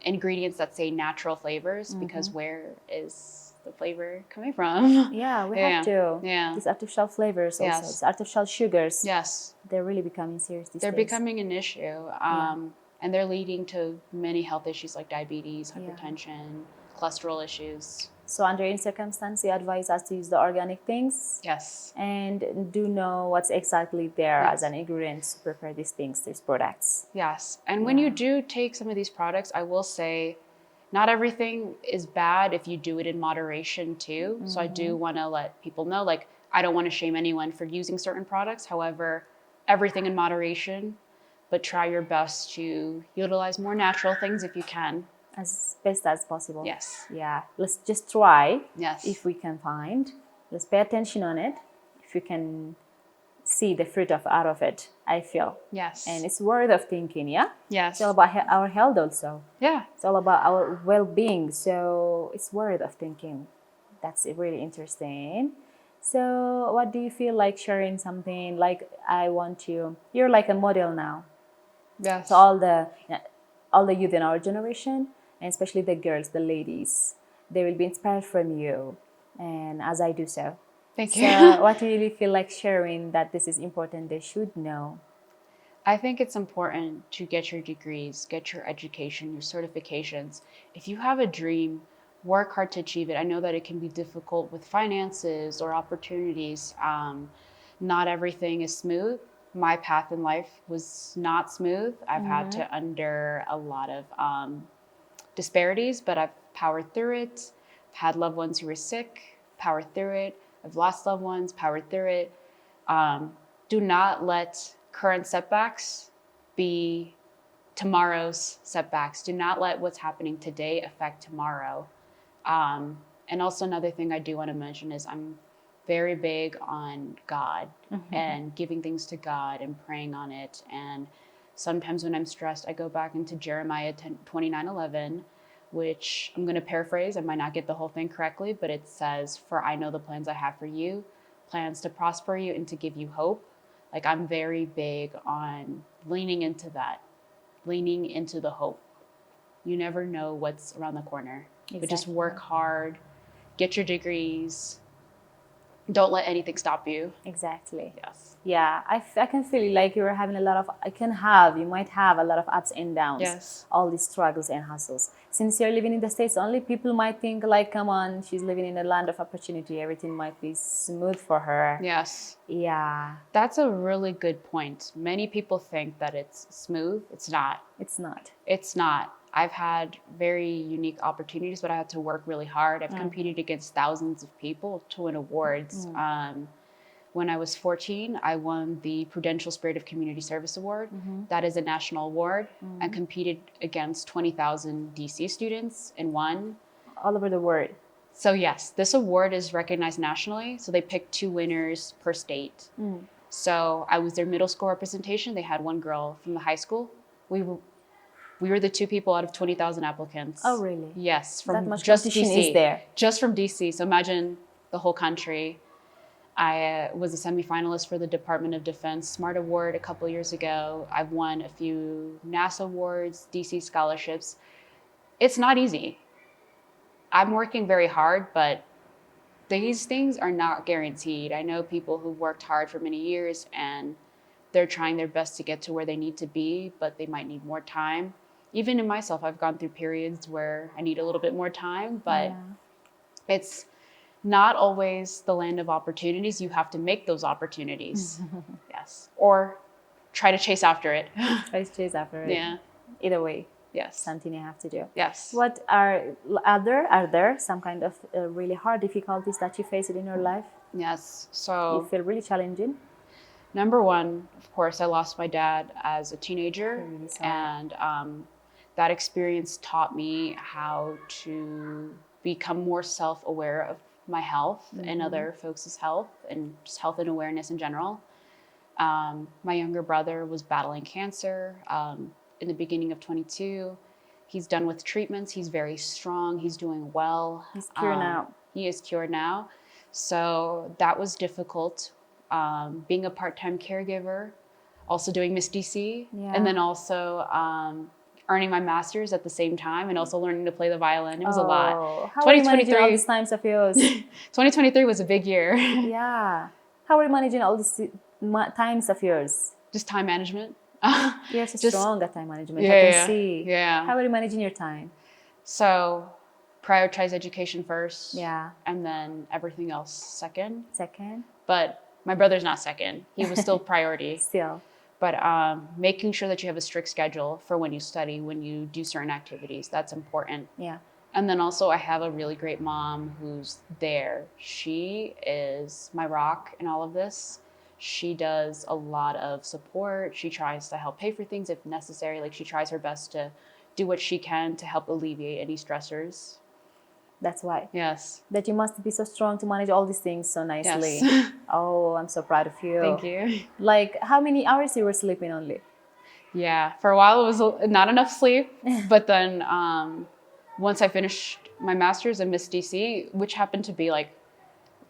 ingredients that say natural flavors, because where is the flavor coming from? Yeah, we have to. Yeah. These artificial flavors also. Yes. These artificial sugars. Yes. They're really becoming serious these They're days. becoming an issue. And they're leading to many health issues like diabetes, hypertension, cholesterol issues. So under any circumstance, you advise us to use the organic things. Yes. And do know what's exactly there as an ingredient to prepare these things, these products. Yes. And when you do take some of these products, I will say not everything is bad if you do it in moderation too. So I do want to let people know, like, I don't want to shame anyone for using certain products. However, everything in moderation, but try your best to utilize more natural things if you can. As best as possible. Yes. Yeah. Let's just try. Yes. If we can find. Let's pay attention on it. If you can see the fruit out of it, I feel. Yes. And it's worth of thinking, yeah? Yes. It's all about our health also. Yeah. It's all about our well-being. So it's worth of thinking. That's really interesting. So what do you feel like sharing something? Like, you're like a model now. Yes. So all the youth in our generation, and especially the girls, the ladies, they will be inspired from you, and as I do so. Thank you. So what do you really feel like sharing that this is important, they should know? I think it's important to get your degrees, get your education, your certifications. If you have a dream, work hard to achieve it. I know that it can be difficult with finances or opportunities. Not everything is smooth. My path in life was not smooth. I've had to endure a lot of disparities, but I've powered through it. I've had loved ones who were sick, powered through it. I've lost loved ones, powered through it. Do not let current setbacks be tomorrow's setbacks. Do not let what's happening today affect tomorrow. And also another thing I do want to mention is I'm very big on God and giving things to God and praying on it. And sometimes when I'm stressed, I go back into Jeremiah 29:11, which I'm going to paraphrase. I might not get the whole thing correctly, but it says, "For I know the plans I have for you, plans to prosper you and to give you hope." Like, I'm very big on leaning into that, leaning into the hope. You never know what's around the corner. Exactly. But just work hard, get your degrees, don't let anything stop you. Exactly. Yes. Yeah, I can feel like you're having a lot of, you might have a lot of ups and downs. Yes. All these struggles and hustles. Since you're living in the States only, people might think like, come on, she's living in a land of opportunity. Everything might be smooth for her. Yes. Yeah. That's a really good point. Many people think that it's smooth. It's not. It's not. It's not. I've had very unique opportunities, but I had to work really hard. I've competed against thousands of people to win awards. When I was 14, I won the Prudential Spirit of Community Service Award. That is a national award, and competed against 20,000 DC students and won. All over the world. So yes, this award is recognized nationally. So they pick 2 winners per state. So I was their middle school representation. They had one girl from the high school. We were the 2 people out of 20,000 applicants. Oh, really? Yes, from That much just competition DC. is there. Just from DC. So imagine the whole country. I was a semifinalist for the Department of Defense SMART Award a couple years ago. I've won a few NASA awards, DC scholarships. It's not easy. I'm working very hard, but these things are not guaranteed. I know people who've worked hard for many years and they're trying their best to get to where they need to be, but they might need more time. Even in myself, I've gone through periods where I need a little bit more time, but it's not always the land of opportunities. You have to make those opportunities. Yes. Or try to chase after it. Try to chase after it. Yeah. Either way. Yes. Something you have to do. Yes. What are there some kind of really hard difficulties that you faced in your life? Yes. You So feel really challenging? number one, of course, I lost my dad as a teenager. I'm really sorry. And that experience taught me how to become more self-aware of my health and other folks' health, and just health and awareness in general. My younger brother was battling cancer in the beginning of 22. He's done with treatments. He's very strong. He's doing well. He's cured now. He is cured now. So that was difficult. Being a part-time caregiver, also doing Miss DC, and then also earning my master's at the same time, and also learning to play the violin. It was a lot. How are you managing all these times of yours? 2023 was a big year. Yeah. How are you managing all these times of yours? Just time management. You're so strong at time management. Yeah, I can see. Yeah. How are you managing your time? So prioritize education first. Yeah. And then everything else second. Second? But my brother's not second. He was still priority. Still. But making sure that you have a strict schedule for when you study, when you do certain activities, that's important. Yeah. And then also I have a really great mom who's there. She is my rock in all of this. She does a lot of support. She tries to help pay for things if necessary. Like, she tries her best to do what she can to help alleviate any stressors. That's why. Yes. That you must be so strong to manage all these things so nicely. Yes. Oh, I'm so proud of you. Thank you. Like, how many hours you were sleeping only? Yeah, for a while it was not enough sleep. But then once I finished my master's in Miss DC, which happened to be like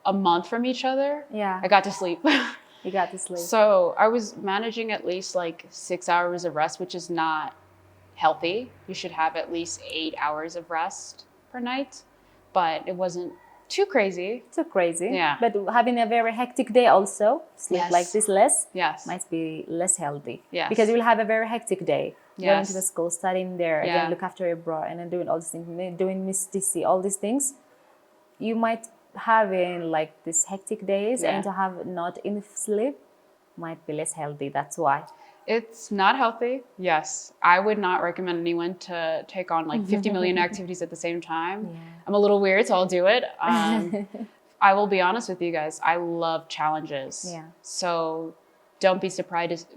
a month from each other, Yeah. I got to sleep. You got to sleep. So I was managing at least like 6 hours of rest, which is not healthy. You should have at least 8 hours of rest per night. But it wasn't too crazy. Too crazy. Yeah. But having a very hectic day also, sleep Yes. like this less, Yes. might be less healthy. Yes. Because you will have a very hectic day. Going Yes. to the school, studying there, Yeah. again, look after your bro, and then doing all these things, doing Miss DC, all these things. You might having like these hectic days, Yeah. and to have not enough sleep might be less healthy. That's why. It's not healthy. Yes. I would not recommend anyone to take on like 50 million activities at the same time. Yeah. I'm a little weird, so I'll do it. I will be honest with you guys. I love challenges. Yeah. So don't be surprised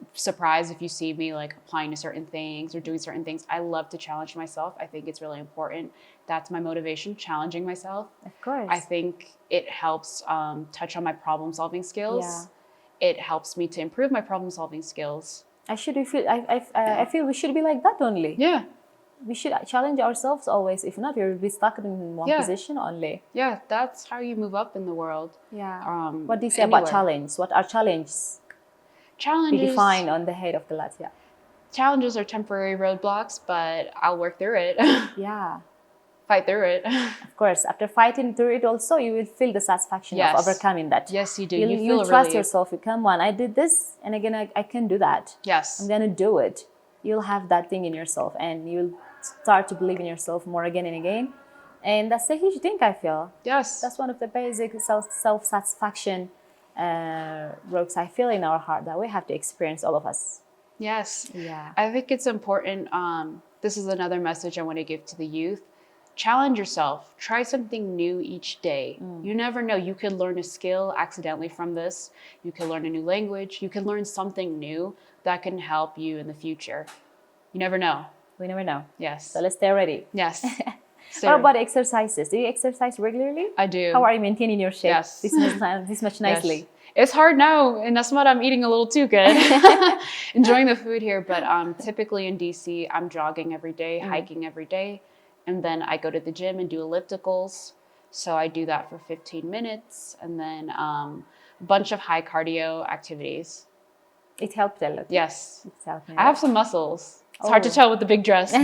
if you see me like applying to certain things or doing certain things. I love to challenge myself. I think it's really important. That's my motivation, challenging myself. Of course. I think it helps touch on my problem-solving skills. Yeah. It helps me to improve my problem-solving skills. I feel we should be like that only. Yeah. We should challenge ourselves always. If not, we'll be stuck in one Yeah. position only. Yeah, that's how you move up in the world. Yeah. What do you say about anywhere. challenge? What are challenges? Be Challenges. defined on the head of Galatia. Challenges are temporary roadblocks, but I'll work through it. Yeah. fight through it. Of course, after fighting through it also, you will feel the satisfaction Yes. of overcoming that. Yes, you do. You'll, You you'll feel trust relief. yourself. You come on, I did this, and again, I can do that. Yes. I'm gonna do it. You'll have that thing in yourself, and you'll start to believe in yourself more again and again. And that's a huge thing, I feel. Yes. That's one of the basic self-satisfaction rocks I feel in our heart that we have to experience, all of us. Yes. Yeah. I think it's important. This is another message I want to give to the youth. Challenge yourself. Try something new each day. You never know. You could learn a skill accidentally from this. You could learn a new language. You can learn something new that can help you in the future. You never know. We never know. Yes. So let's stay ready. Yes. What about exercises? Do you exercise regularly? I do. How are you maintaining your shape Yes. this much nicely? Yes. It's hard now. In Asmara, I'm eating a little too good. Enjoying the food here. But typically in DC, I'm jogging every day, hiking every day. And then I go to the gym and do ellipticals. So I do that for 15 minutes. And then a bunch of high cardio activities. It helped a lot. Yes. It's helped me. I have some muscles. It's hard to tell with the big dress, but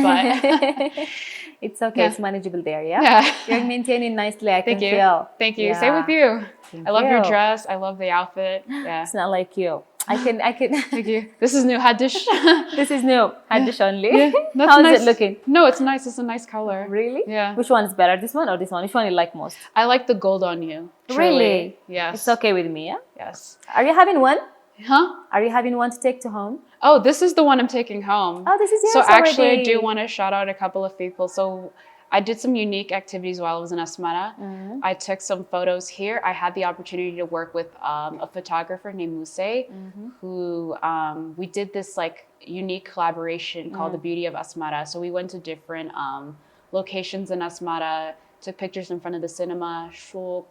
it's okay. It's manageable there, yeah? Yeah. You're maintaining nicely, I Thank can you. feel. Thank you. Yeah. Same with you. Thank I love your you. dress. I love the outfit. Yeah. It's not like you. I can. Thank you. This is new hadish. This is new. Hadish only. Yeah, that's How is nice. it looking? No, it's nice. It's a nice color. Really? Yeah. Which one is better? This one or this one? Which one you like most? I like the gold on you. Truly. Really? Yes. It's okay with me, yeah? Yes. Are you having one? Huh? Are you having one to take to home? Oh, this is the one I'm taking home. Oh, this is yours So actually, I already. do want to shout out a couple of people. So I did some unique activities while I was in Asmara. I took some photos here. I had the opportunity to work with a photographer named Muse, who we did this like unique collaboration called The Beauty of Asmara. So we went to different locations in Asmara, took pictures in front of the cinema, shul.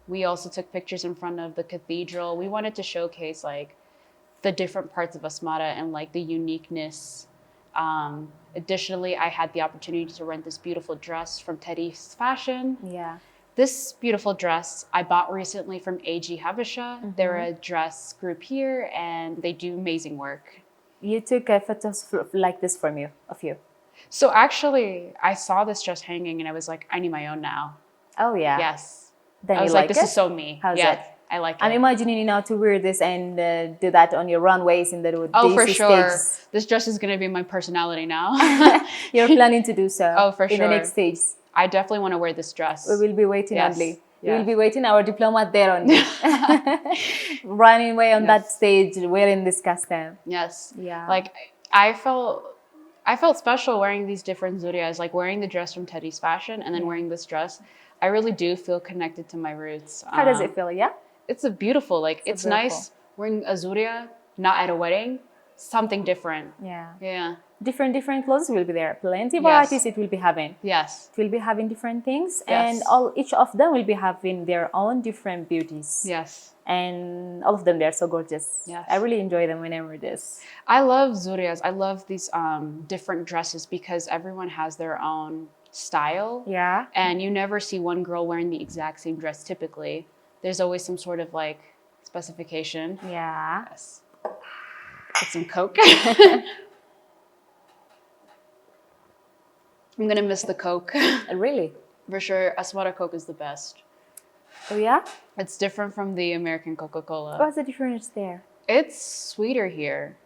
We also took pictures in front of the cathedral. We wanted to showcase like the different parts of Asmara and like the uniqueness. Additionally, I had the opportunity to rent this beautiful dress from Teddy's Fashion. Yeah. This beautiful dress I bought recently from AG Habesha. They're a dress group here and they do amazing work. You took photos like this from you, of you. So actually, I saw this dress hanging and I was like, I need my own now. Oh yeah. Yes. Then I was you like, this it? is so me. How's yeah, it? I like it. I'm imagining you now to wear this and do that on your runways in the Oh, DC for sure. stages. This dress is going to be my personality now. You're planning to do so. Oh, for in sure. the next stage. I definitely want to wear this dress. We will be waiting Yes. only. We Yeah. will be waiting our diplomat there only. Running away on that stage wearing this costume. Yes. Yeah. Like I felt special wearing these different zurias, like wearing the dress from Teddy's Fashion and then wearing this dress. I really do feel connected to my roots. How does it feel? Yeah. It's a beautiful, like it's beautiful. nice wearing a zuria, not at a wedding, something different. Yeah. Yeah. Different clothes will be there. Plenty of Yes. varieties it will be having. Yes. It will be having different things, Yes. and each of them will be having their own different beauties. Yes. And all of them, they're so gorgeous. Yes. I really enjoy them when I wear this. I love zurias. I love these different dresses because everyone has their own style. Yeah. And you never see one girl wearing the exact same dress typically. There's always some sort of like specification. Yeah. Yes. Get some Coke. I'm gonna miss the Coke. Really? For sure, Asmara Coke is the best. Oh yeah. It's different from the American Coca-Cola. What's the difference there? It's sweeter here,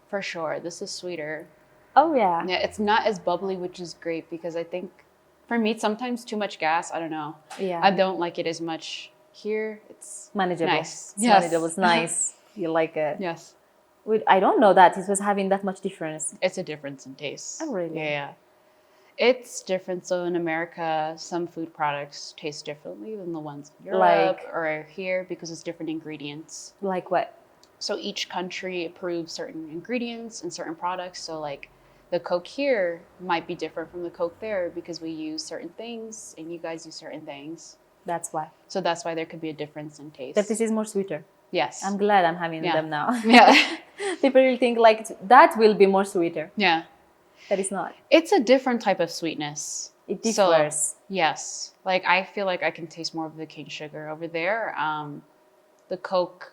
for sure. This is sweeter. Oh yeah. Yeah, it's not as bubbly, which is great because I think for me, sometimes too much gas, I don't know. Yeah. I don't like it as much. Here, it's Manageable. nice. It's Yes. manageable. It's nice. You like it. Yes. I don't know that it was having that much difference. It's a difference in taste. Oh, really? Yeah. It's different. So in America, some food products taste differently than the ones in Europe or here because it's different ingredients. Like what? So each country approves certain ingredients and certain products. So like the Coke here might be different from the Coke there because we use certain things and you guys use certain things. That's why. So that's why there could be a difference in taste. But this is more sweeter. Yes. I'm glad I'm having Yeah. them now. Yeah. People will think like that will be more sweeter. Yeah. But it's not. It's a different type of sweetness. It differs. So, yes. Like I feel like I can taste more of the cane sugar over there. The Coke,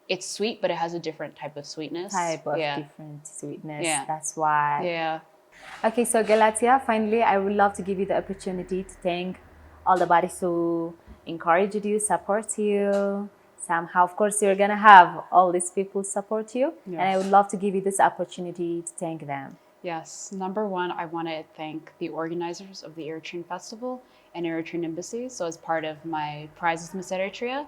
it's sweet, but it has a different type of sweetness. Type of different sweetness. Yeah. That's why. Yeah. Okay, so Galatia, finally, I would love to give you the opportunity to thank all the bodies who encouraged you, support you. Somehow, of course, you're going to have all these people support you. Yes. And I would love to give you this opportunity to thank them. Yes. Number one, I want to thank the organizers of the Eritrean Festival and Eritrean Embassy. So as part of my Prizes Miss Eritrea,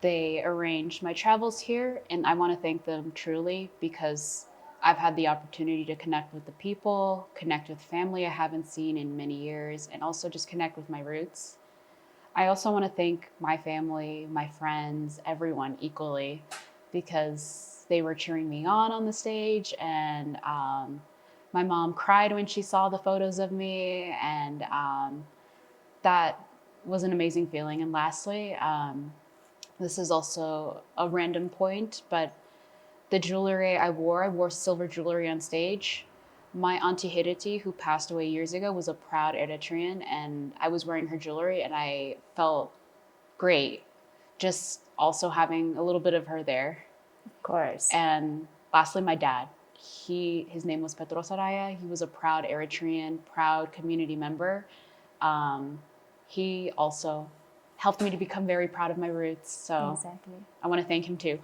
they arranged my travels here, and I want to thank them truly because I've had the opportunity to connect with the people, connect with family I haven't seen in many years, and also just connect with my roots. I also want to thank my family, my friends, everyone equally, because they were cheering me on the stage, and my mom cried when she saw the photos of me, and that was an amazing feeling. And lastly, this is also a random point, but the jewelry I wore silver jewelry on stage. My auntie Hiriti, who passed away years ago, was a proud Eritrean, and I was wearing her jewelry, and I felt great just also having a little bit of her there. Of course. And lastly, my dad. His name was ጴጥሮስ. He was a proud Eritrean, proud community member. He also helped me to become very proud of my roots. So Exactly. I want to thank him too.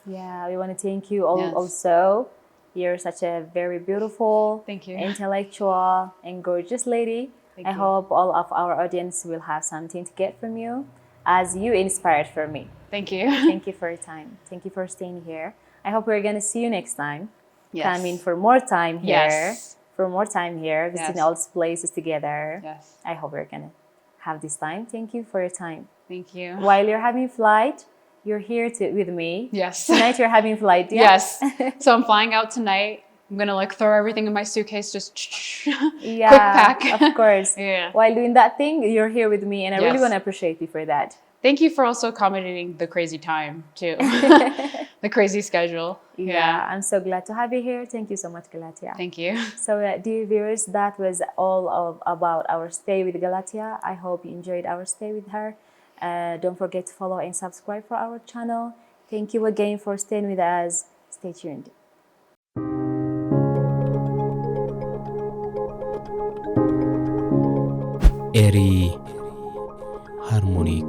Yeah, we want to thank you Yes. also. You're such a very beautiful, Thank you. intellectual, and gorgeous lady. Thank I you. hope all of our audience will have something to get from you, as you inspired for me. Thank you. Thank you for your time. Thank you for staying here. I hope we're going to see you next time. Yes. Coming for more time here. Yes. For more time here, visiting Yes. all these places together. Yes. I hope we're going to have this time. Thank you for your time. Thank you. While you're having flight, you're here with me. Yes. Tonight you're having flight, yeah? Yes. So I'm flying out tonight. I'm going to throw everything in my suitcase, just Yeah, quick pack. of course. Yeah. While doing that thing, you're here with me, and I really Yes. want to appreciate you for that. Thank you for also accommodating the crazy time too. The crazy schedule. Yeah, I'm so glad to have you here. Thank you so much, Galatia. Thank you. So, dear viewers, that was all about our stay with Galatia. I hope you enjoyed our stay with her. Don't forget to follow and subscribe for our channel. Thank you again for staying with us. Stay tuned. Eri-harmonic